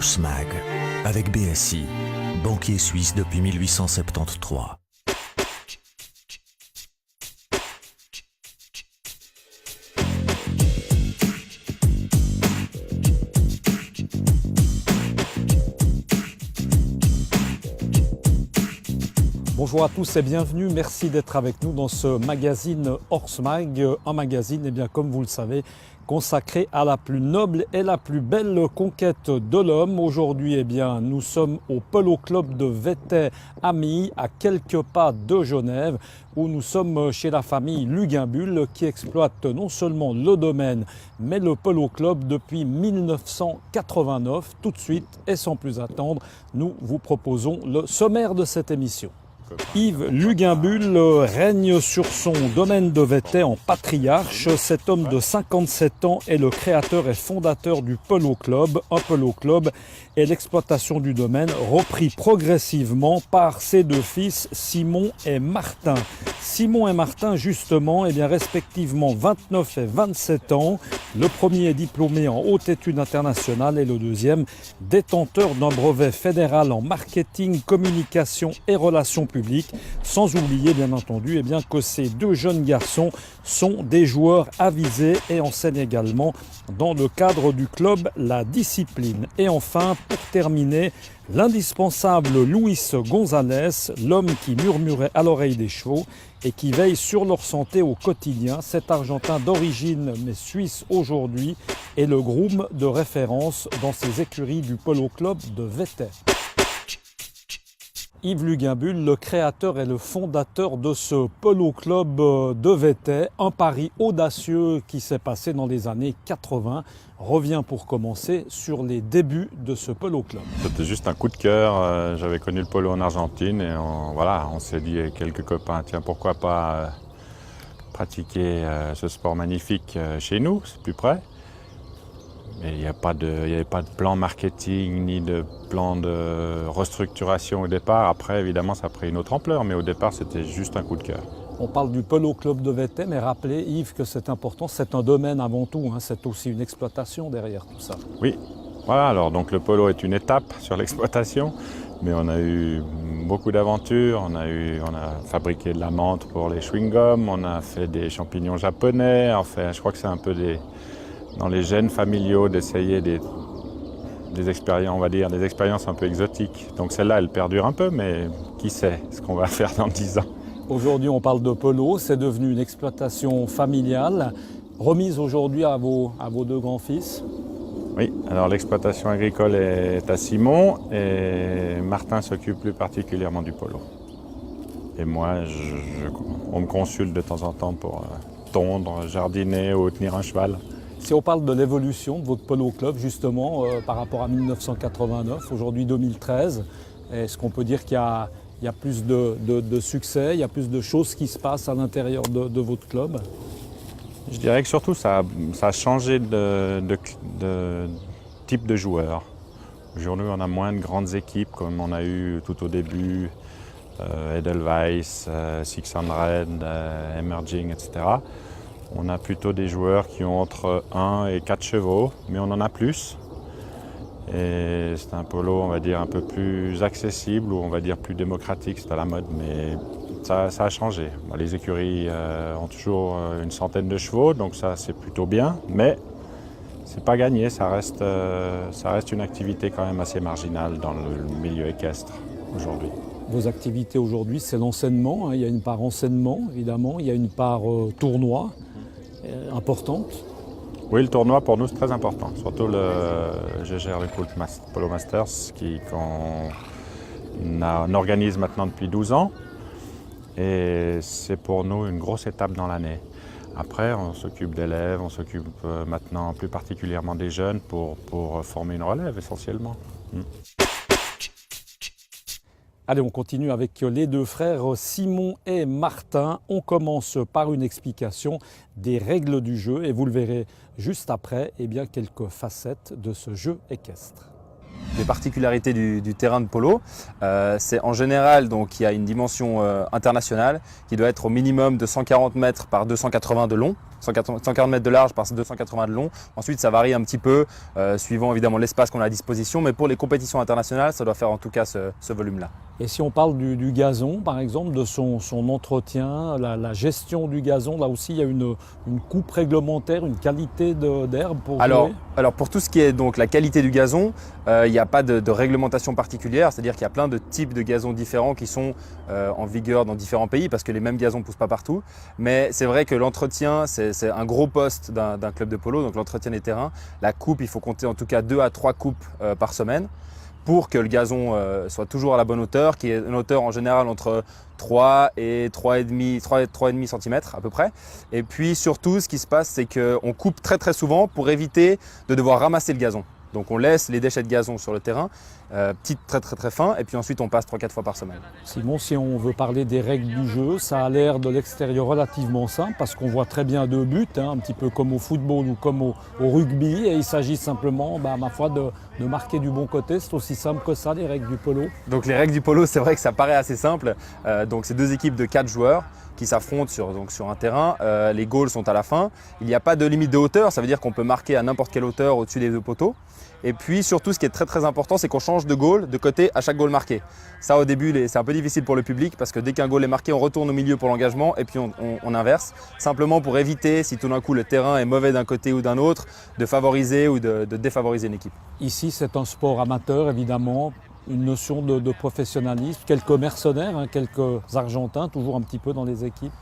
Mag, avec BSI, banquier suisse depuis 1873. Bonjour à tous et bienvenue, merci d'être avec nous dans ce magazine Mag, un magazine, comme vous le savez, consacré à la plus noble et la plus belle conquête de l'homme. Aujourd'hui, nous sommes au Polo Club de Wettey à Milly, à quelques pas de Genève, où nous sommes chez la famille Luginbull qui exploite non seulement le domaine, mais le Polo Club depuis 1989. Tout de suite et sans plus attendre, nous vous proposons le sommaire de cette émission. Yves Luginbull règne sur son domaine de Wettey en patriarche. Cet homme de 57 ans est le créateur et fondateur du Polo Club. Un Polo Club est l'exploitation du domaine repris progressivement par ses deux fils Simon et Martin. Simon et Martin, justement, respectivement 29 et 27 ans. Le premier est diplômé en haute études internationales et le deuxième détenteur d'un brevet fédéral en marketing, communication et relations publiques. Sans oublier, bien entendu, que ces deux jeunes garçons sont des joueurs avisés et enseignent également dans le cadre du club la discipline. Et enfin, pour terminer, l'indispensable Luis González, l'homme qui murmurait à l'oreille des chevaux et qui veille sur leur santé au quotidien. Cet Argentin d'origine mais suisse aujourd'hui est le groom de référence dans ces écuries du Polo Club de Wettey. Yves Luginbull, le créateur et le fondateur de ce Polo Club de Wettey, un pari audacieux qui s'est passé dans les années 80, revient pour commencer sur les débuts de ce Polo Club. C'était juste un coup de cœur, j'avais connu le polo en Argentine et on s'est dit avec quelques copains, tiens pourquoi pas pratiquer ce sport magnifique chez nous, c'est plus près. Mais il n'y avait pas de plan marketing ni de plan de restructuration au départ. Après, évidemment, ça a pris une autre ampleur, mais au départ, c'était juste un coup de cœur. On parle du Polo Club de Wettey, mais rappelez, Yves, que c'est important, c'est un domaine avant tout, c'est aussi une exploitation derrière tout ça. Oui, voilà, alors donc le polo est une étape sur l'exploitation, mais on a eu beaucoup d'aventures, on a fabriqué de la menthe pour les chewing-gums, on a fait des champignons japonais, enfin, je crois que c'est un peu dans les gènes familiaux d'essayer des expériences, on va dire, des expériences un peu exotiques. Donc celle-là, elle perdure un peu, mais qui sait ce qu'on va faire dans 10 ans. Aujourd'hui, on parle de polo, c'est devenu une exploitation familiale, remise aujourd'hui à vos deux grands-fils. Oui, alors l'exploitation agricole est à Simon et Martin s'occupe plus particulièrement du polo. Et moi, on me consulte de temps en temps pour tondre, jardiner ou tenir un cheval. Si on parle de l'évolution de votre Polo Club, justement, par rapport à 1989, aujourd'hui 2013, est-ce qu'on peut dire qu'il y a plus de succès, il y a plus de choses qui se passent à l'intérieur de votre club? Je dirais que surtout ça a changé de type de joueurs. Aujourd'hui, on a moins de grandes équipes comme on a eu tout au début, Edelweiss, 600 Emerging, etc. On a plutôt des joueurs qui ont entre 1 et 4 chevaux, mais on en a plus. Et c'est un polo, on va dire, un peu plus accessible ou on va dire plus démocratique, c'est à la mode, mais ça a changé. Les écuries ont toujours une centaine de chevaux, donc ça c'est plutôt bien, mais c'est pas gagné, ça reste une activité quand même assez marginale dans le milieu équestre aujourd'hui. Vos activités aujourd'hui, c'est l'enseignement, il y a une part enseignement évidemment, il y a une part tournoi importante. Oui, le tournoi pour nous c'est très important, surtout je gère le Polo Masters qu'on organise maintenant depuis 12 ans et c'est pour nous une grosse étape dans l'année. Après, on s'occupe d'élèves, on s'occupe maintenant plus particulièrement des jeunes pour former une relève essentiellement. Allez, on continue avec les deux frères Simon et Martin. On commence par une explication des règles du jeu et vous le verrez juste après, quelques facettes de ce jeu équestre. Les particularités du terrain de polo, c'est en général, donc, il y a une dimension internationale qui doit être au minimum de 140 mètres par 280 de long. 140 mètres de large par 280 de long. Ensuite, ça varie un petit peu suivant évidemment l'espace qu'on a à disposition, mais pour les compétitions internationales, ça doit faire en tout cas ce volume-là. Et si on parle du gazon, par exemple, de son entretien, la gestion du gazon, là aussi, il y a une coupe réglementaire, une qualité d'herbe pour jouer. Alors pour tout ce qui est donc la qualité du gazon, il n'y a pas de réglementation particulière, c'est-à-dire qu'il y a plein de types de gazons différents qui sont en vigueur dans différents pays parce que les mêmes gazons ne poussent pas partout. Mais c'est vrai que l'entretien, c'est un gros poste d'un club de polo, donc l'entretien des terrains. La coupe, il faut compter en tout cas 2 à 3 coupes par semaine, pour que le gazon soit toujours à la bonne hauteur, qui est une hauteur en général entre 3 et 3,5 cm à peu près. Et puis surtout, ce qui se passe, c'est qu'on coupe très très souvent pour éviter de devoir ramasser le gazon. Donc on laisse les déchets de gazon sur le terrain, très fin, et puis ensuite on passe 3-4 fois par semaine. Simon, si on veut parler des règles du jeu, ça a l'air de l'extérieur relativement simple parce qu'on voit très bien 2 buts, un petit peu comme au football ou comme au rugby, et il s'agit simplement, ma foi, de marquer du bon côté. C'est aussi simple que ça, les règles du polo. Donc les règles du polo, c'est vrai que ça paraît assez simple. Donc c'est 2 équipes de 4 joueurs qui s'affrontent sur un terrain. Les goals sont à la fin. Il n'y a pas de limite de hauteur, ça veut dire qu'on peut marquer à n'importe quelle hauteur au-dessus des 2 poteaux. Et puis surtout, ce qui est très très important, c'est qu'on change de goal de côté à chaque goal marqué. Ça, au début, c'est un peu difficile pour le public parce que dès qu'un goal est marqué, on retourne au milieu pour l'engagement et puis on inverse. Simplement pour éviter, si tout d'un coup le terrain est mauvais d'un côté ou d'un autre, de favoriser ou de défavoriser une équipe. Ici, c'est un sport amateur, évidemment. Une notion de professionnalisme, quelques mercenaires, quelques Argentins, toujours un petit peu dans les équipes.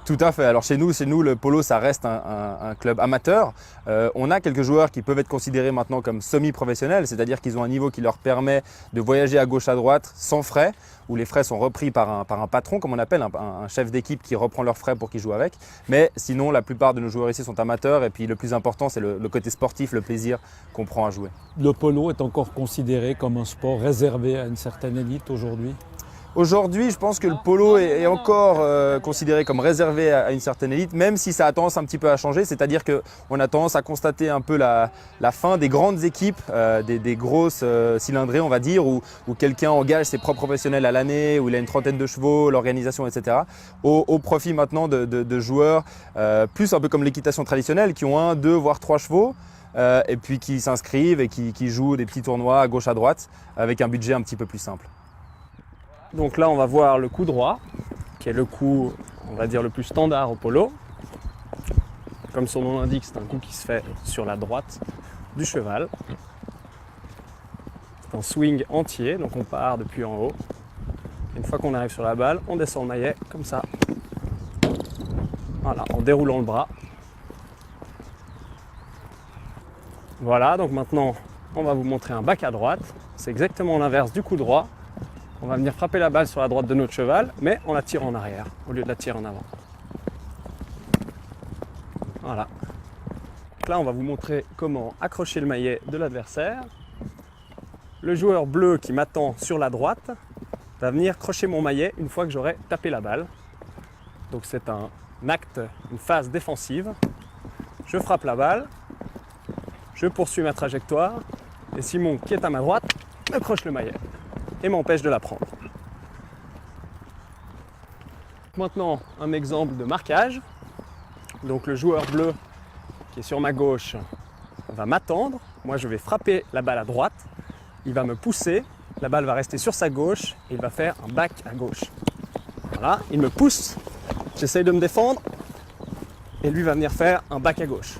Tout à fait. Alors chez nous, le polo, ça reste un club amateur. On a quelques joueurs qui peuvent être considérés maintenant comme semi-professionnels, c'est-à-dire qu'ils ont un niveau qui leur permet de voyager à gauche à droite sans frais, où les frais sont repris par un patron, comme on appelle, un chef d'équipe qui reprend leurs frais pour qu'ils jouent avec. Mais sinon, la plupart de nos joueurs ici sont amateurs, et puis le plus important, c'est le côté sportif, le plaisir qu'on prend à jouer. Le polo est encore considéré comme un sport réservé à une certaine élite aujourd'hui? Aujourd'hui, je pense que le polo est encore considéré comme réservé à une certaine élite, même si ça a tendance un petit peu à changer. C'est-à-dire qu'on a tendance à constater un peu la fin des grandes équipes, des grosses cylindrées, on va dire, où quelqu'un engage ses propres professionnels à l'année, où il a une trentaine de chevaux, l'organisation, etc. Au profit maintenant de joueurs plus un peu comme l'équitation traditionnelle, qui ont 1, 2, voire 3 chevaux. Et puis qui s'inscrivent et qui jouent des petits tournois à gauche à droite avec un budget un petit peu plus simple. Donc là, on va voir le coup droit, qui est le coup, on va dire, le plus standard au polo. Comme son nom l'indique, c'est un coup qui se fait sur la droite du cheval. C'est un swing entier, donc on part depuis en haut. Une fois qu'on arrive sur la balle, on descend le maillet, comme ça. Voilà, en déroulant le bras. Voilà, donc maintenant, on va vous montrer un back à droite. C'est exactement l'inverse du coup droit. On va venir frapper la balle sur la droite de notre cheval, mais on la tire en arrière, au lieu de la tirer en avant. Voilà. Donc là, on va vous montrer comment accrocher le maillet de l'adversaire. Le joueur bleu qui m'attend sur la droite va venir crocher mon maillet une fois que j'aurai tapé la balle. Donc c'est un acte, une phase défensive. Je frappe la balle, je poursuis ma trajectoire, et Simon, qui est à ma droite, me croche le maillet et m'empêche de la prendre. Maintenant, un exemple de marquage. Donc le joueur bleu qui est sur ma gauche va m'attendre. Moi, je vais frapper la balle à droite. Il va me pousser. La balle va rester sur sa gauche et il va faire un back à gauche. Voilà, il me pousse. J'essaye de me défendre et lui va venir faire un back à gauche.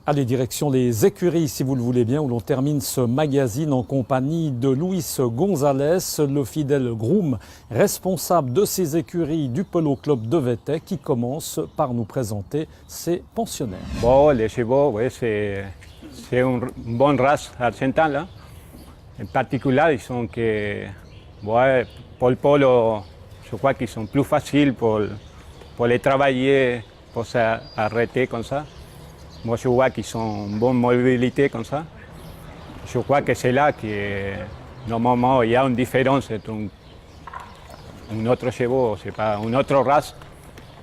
Allez, direction les écuries, si vous le voulez bien, où l'on termine ce magazine en compagnie de Luis González, le fidèle groom responsable de ces écuries du Polo Club de Vétey, qui commence par nous présenter ses pensionnaires. Bon, les chevaux, oui, c'est une bonne race argentine. Là. En particulier, ils sont que, ouais, pour le polo, je crois qu'ils sont plus faciles pour les travailler, pour s'arrêter comme ça. Moi, je vois qu'ils sont en bonne mobilité comme ça. Je crois que c'est là que normalement il y a une différence entre un autre cheval, c'est pas une autre race.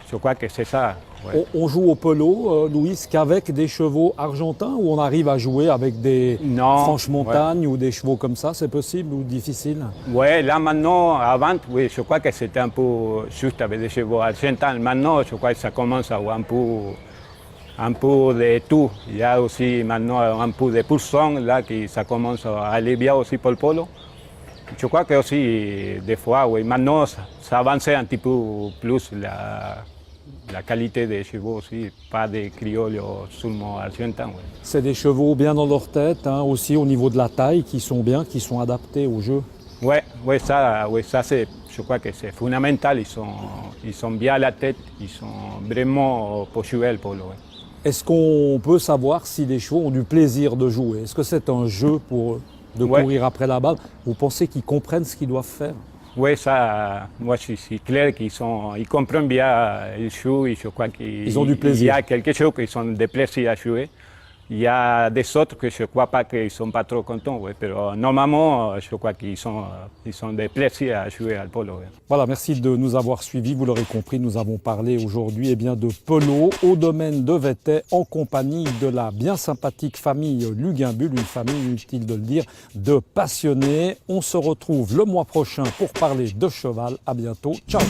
je crois que c'est ça. Ouais. On joue au polo, Louis, qu'avec des chevaux argentins ou on arrive à jouer avec des Non, franches-montagnes ou des chevaux comme ça? C'est possible ou difficile? Ouais, là maintenant, avant, oui, je crois que c'était un peu juste avec des chevaux argentins. Maintenant, je crois que ça commence à avoir un peu de tout. Il y a aussi maintenant un peu de pourcent là qui ça commence à aller bien aussi pour le polo. Je crois que aussi des fois, oui, maintenant ça avance un petit peu plus la qualité des chevaux aussi, pas des criollos seulement argentins. Oui. C'est des chevaux bien dans leur tête, hein, aussi au niveau de la taille, qui sont bien, qui sont adaptés au jeu. Ouais, ça c'est, je crois que c'est fondamental. Ils sont bien à la tête, ils sont vraiment pour jouer le polo. Ouais. Est-ce qu'on peut savoir si les chevaux ont du plaisir de jouer? Est-ce que c'est un jeu pour eux de courir après la balle? Vous pensez qu'ils comprennent ce qu'ils doivent faire? Oui, ça, moi c'est clair ils comprennent bien, ils jouent, je crois qu'ils ont du plaisir. Il y a quelque chose qui sont des plaisirs à jouer. Il y a des autres que je ne crois pas qu'ils ne sont pas trop contents, ouais, mais normalement, je crois qu'ils sont des plaisirs à jouer au polo. Ouais. Voilà, merci de nous avoir suivis. Vous l'aurez compris, nous avons parlé aujourd'hui de polo au domaine de Vettet en compagnie de la bien sympathique famille Luginbull, une famille, inutile de le dire, de passionnés. On se retrouve le mois prochain pour parler de cheval. À bientôt. Ciao.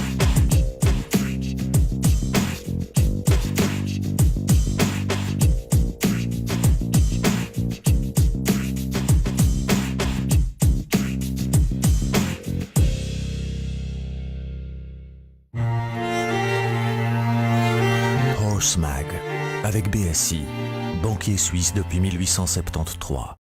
Horse Mag, avec BSI, banquier suisse depuis 1873.